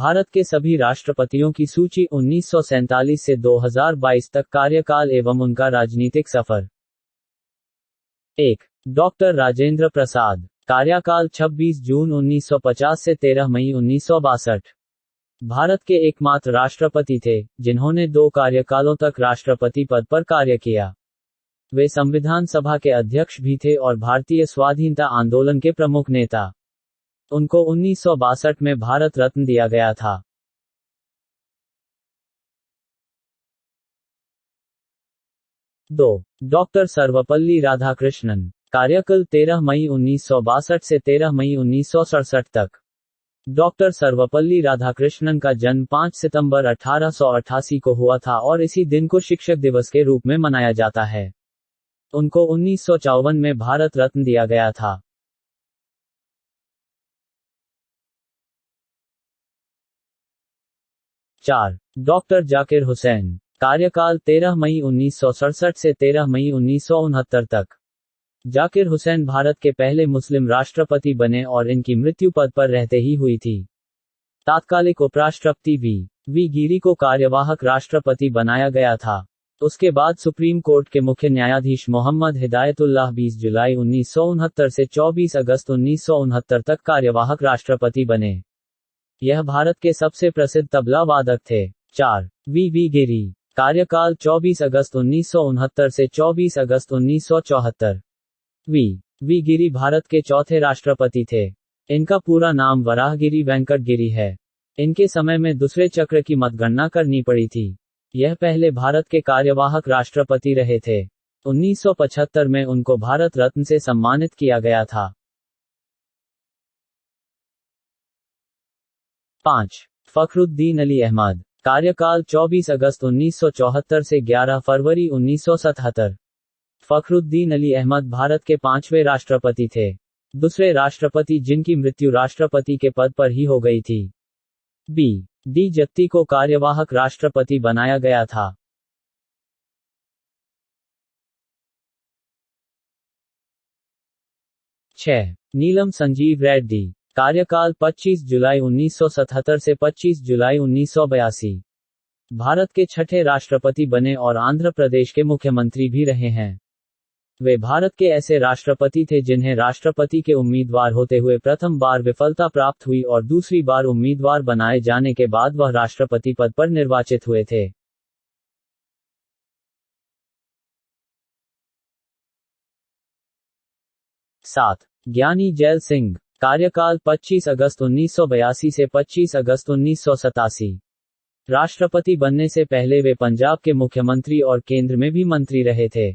भारत के सभी राष्ट्रपतियों की सूची 1947 से 2022 तक कार्यकाल एवं उनका राजनीतिक सफर। 1. डॉक्टर राजेंद्र प्रसाद, कार्यकाल 26 जून 1950 से 13 मई 1962। भारत के एकमात्र राष्ट्रपति थे जिन्होंने 2 कार्यकालों तक राष्ट्रपति पद पर कार्य किया। वे संविधान सभा के अध्यक्ष भी थे और भारतीय स्वाधीनता आंदोलन के प्रमुख नेता। उनको 1962 में भारत रत्न दिया गया था। 2. डॉक्टर सर्वपल्ली राधाकृष्णन, कार्यकाल 13 मई 1962 से 13 मई 1967 तक। डॉक्टर सर्वपल्ली राधाकृष्णन का जन्म 5 सितंबर 1888 को हुआ था और इसी दिन को शिक्षक दिवस के रूप में मनाया जाता है। उनको 1954 में भारत रत्न दिया गया था। 4. डॉक्टर जाकिर हुसैन, कार्यकाल 13 मई 1967 से 13 मई 1969 तक। जाकिर हुसैन भारत के पहले मुस्लिम राष्ट्रपति बने और इनकी मृत्यु पद पर रहते ही हुई थी। तात्कालिक उपराष्ट्रपति वी गिरी को कार्यवाहक राष्ट्रपति बनाया गया था। उसके बाद सुप्रीम कोर्ट के मुख्य न्यायाधीश मोहम्मद हिदायतुल्लाह 20 जुलाई 1969 से 24 अगस्त 1969 तक कार्यवाहक राष्ट्रपति बने। यह भारत के सबसे प्रसिद्ध तबला वादक थे। 4. वी गिरी, कार्यकाल 24 अगस्त 1969 से 24 अगस्त 1974। वी गिरी भारत के चौथे राष्ट्रपति थे। इनका पूरा नाम वराहगिरी वेंकट गिरी है। इनके समय में दूसरे चक्र की मतगणना करनी पड़ी थी। यह पहले भारत के कार्यवाहक राष्ट्रपति रहे थे। 1975 में उनको भारत रत्न से सम्मानित किया गया था। 5. फखरुद्दीन अली अहमद, कार्यकाल 24 अगस्त 1974 से 11 फरवरी 1977। फखरुद्दीन अली अहमद भारत के 5वें राष्ट्रपति थे। दूसरे राष्ट्रपति जिनकी मृत्यु राष्ट्रपति के पद पर ही हो गई थी। डी जत्ती को कार्यवाहक राष्ट्रपति बनाया गया था। 6. नीलम संजीव रेड्डी, कार्यकाल 25 जुलाई 1977 से 25 जुलाई 1982। भारत के छठे राष्ट्रपति बने और आंध्र प्रदेश के मुख्यमंत्री भी रहे हैं। वे भारत के ऐसे राष्ट्रपति थे जिन्हें राष्ट्रपति के उम्मीदवार होते हुए प्रथम बार विफलता प्राप्त हुई और दूसरी बार उम्मीदवार बनाए जाने के बाद वह राष्ट्रपति पद पर निर्वाचित हुए थे। 7. ज्ञानी जैल सिंह, कार्यकाल 25 अगस्त 1982 से 25 अगस्त 1987। राष्ट्रपति बनने से पहले वे पंजाब के मुख्यमंत्री और केंद्र में भी मंत्री रहे थे।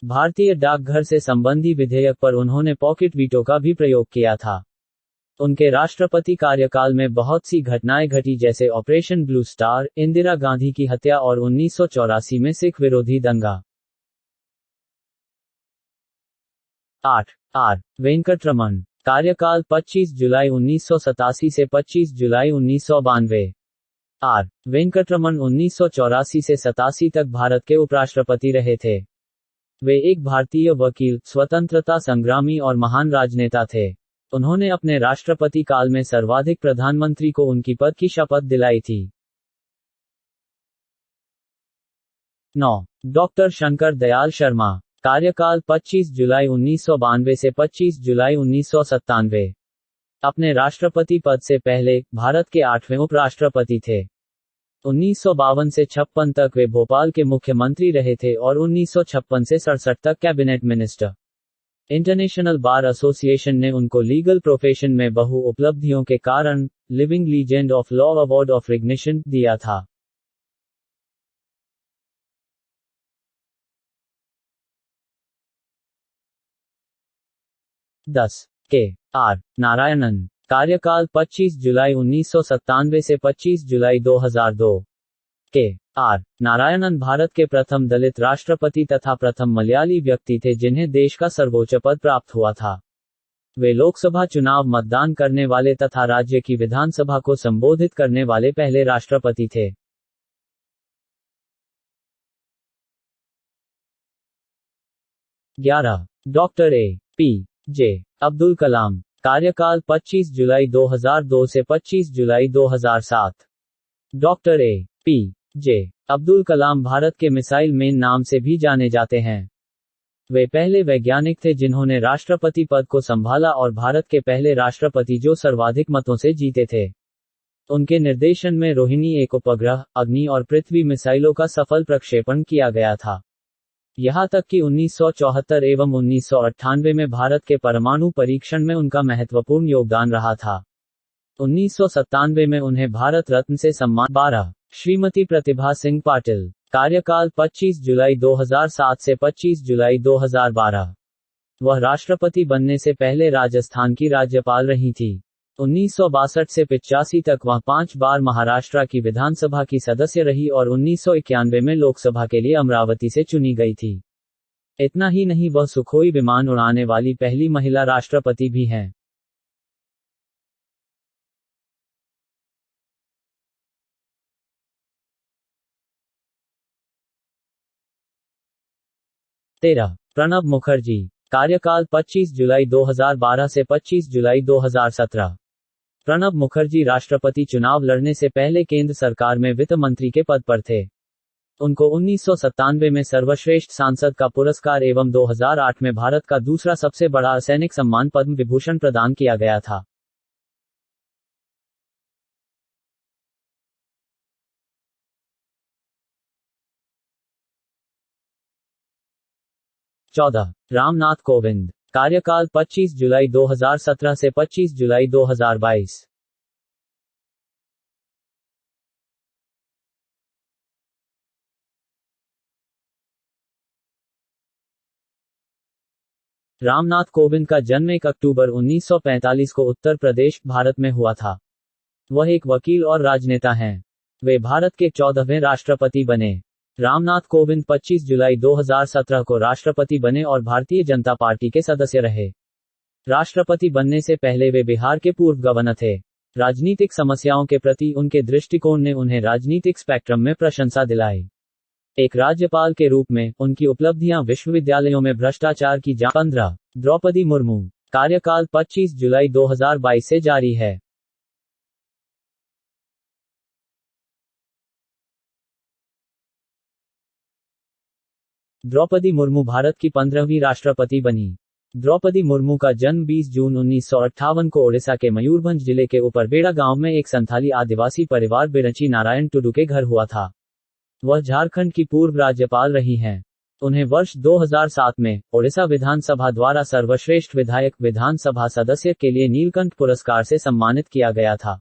भारतीय डाकघर से संबंधी विधेयक पर उन्होंने पॉकेट वीटो का भी प्रयोग किया था। उनके राष्ट्रपति कार्यकाल में बहुत सी घटनाएं घटी जैसे operation blue star, Indira Gandhi की हत्या और 1984 में सिख विरोधी दंगा। 8. आर वेंकटरमन, कार्यकाल 25 जुलाई 1987 से 25 जुलाई 1992। आर वेंकटरमन 1984 से 87 तक भारत के उपराष्ट्रपति रहे थे। वे एक भारतीय वकील, स्वतंत्रता संग्रामी और महान राजनेता थे। उन्होंने अपने राष्ट्रपति काल में सर्वाधिक प्रधानमंत्री को उनकी पद की शपथ दिलाई थी। 9. डॉक्टर शंकर दयाल शर्मा, कार्यकाल 25 जुलाई 1992 से 25 जुलाई 1997। अपने राष्ट्रपति पद से पहले भारत के 8वें उपराष्ट्रपति थे। 1952 से 56 तक वे भोपाल के मुख्यमंत्री रहे थे और 1956 से 67 तक cabinet minister. International bar association ने उनको लीगल प्रोफेशन में बहु उपलब्धियों के कारण living legend of law award of recognition दिया था। के आर नारायणन, कार्यकाल 25 जुलाई 1997 से 25 जुलाई 2002। के आर नारायणन भारत के प्रथम दलित राष्ट्रपति तथा प्रथम मलयाली व्यक्ति थे जिन्हें देश का सर्वोच्च पद प्राप्त हुआ था। वे लोकसभा चुनाव मतदान करने वाले तथा राज्य की विधानसभा को संबोधित करने वाले पहले राष्ट्रपति थे। 11. Doctor A P J Abdul Kalam, कार्यकाल 25 जुलाई 2002 से 25 जुलाई 2007। Doctor A P J. अब्दुल कलाम भारत के मिसाइल मैन नाम से भी जाने जाते हैं। वे पहले वैज्ञानिक थे जिन्होंने राष्ट्रपति पद को संभाला और भारत के पहले राष्ट्रपति जो सर्वाधिक मतों से जीते थे। उनके निर्देशन में रोहिणी एक उपग्रह, अग्नि और पृथ्वी मिसाइलों का सफल प्रक्षेपण किया गया था। यहां तक कि 1974 एवं 1998 में भारत के परमाणु परीक्षण में उनका महत्वपूर्ण योगदान रहा था। 1997 में उन्हें भारत रत्न से सम्मान। 12 श्रीमती प्रतिभा सिंह पाटिल। कार्यकाल 25 जुलाई 2007 से 25 जुलाई 2012। वह राष्ट्रपति बनने से पहले राजस्थान की राज्यपाल रही थी। 1962 से 85 तक वह 5 बार महाराष्ट्र की विधानसभा की सदस्य रही और 1991 में लोकसभा के लिए अमरावती से चुनी गई थी। इतना ही नहीं, वह सुखोई विमान उड़ाने वाली पहली महिला राष्ट्रपति भी हैं। प्रणब मुखर्जी। कार्यकाल 25 जुलाई 2012 से 25 जुलाई 2017। प्रणब मुखर्जी राष्ट्रपति चुनाव लड़ने से पहले केंद्र सरकार में वित्त मंत्री के पद पर थे। उनको 1997 में सर्वश्रेष्ठ सांसद का पुरस्कार एवं 2008 में भारत का दूसरा सबसे बड़ा सैनिक सम्मान पद्म विभूषण प्रदान किया गया था। रामनाथ कोविंद। कार्यकाल 25 जुलाई 2017 से 25 जुलाई 2022। रामनाथ कोविंद का जन्म 1 अक्टूबर 1945 को उत्तर प्रदेश, भारत में हुआ था। वह एक वकील और राजनेता हैं। वे भारत के 14वें राष्ट्रपति बने। रामनाथ कोविंद 25 जुलाई 2017 को राष्ट्रपति बने और भारतीय जनता पार्टी के सदस्य रहे। राष्ट्रपति बनने से पहले वे बिहार के पूर्व गवर्नर थे। राजनीतिक समस्याओं के प्रति उनके दृष्टिकोण ने उन्हें राजनीतिक स्पेक्ट्रम में प्रशंसा दिलाई। एक राज्यपाल के रूप में उनकी उपलब्धियां विश्वविद्यालयों में भ्रष्टाचार की जांच। 15 द्रौपदी मुर्मू। कार्यकाल 25 जुलाई 2022 से जारी है। द्रौपदी मुर्मू भारत की 15वीं राष्ट्रपति बनी। द्रौपदी मुर्मू का जन्म 20 जून 1958 को ओडिशा के मयूरभंज जिले के उपरबेड़ा गांव में एक संथाली आदिवासी परिवार बिरंची नारायण टुडू के घर हुआ था। वह झारखंड की पूर्व राज्यपाल रही हैं। उन्हें वर्ष 2007 में ओडिशा विधानसभा द्वारा सर्वश्रेष्ठ विधायक विधानसभा सदस्य के लिए नीलकंठ पुरस्कार से सम्मानित किया गया था।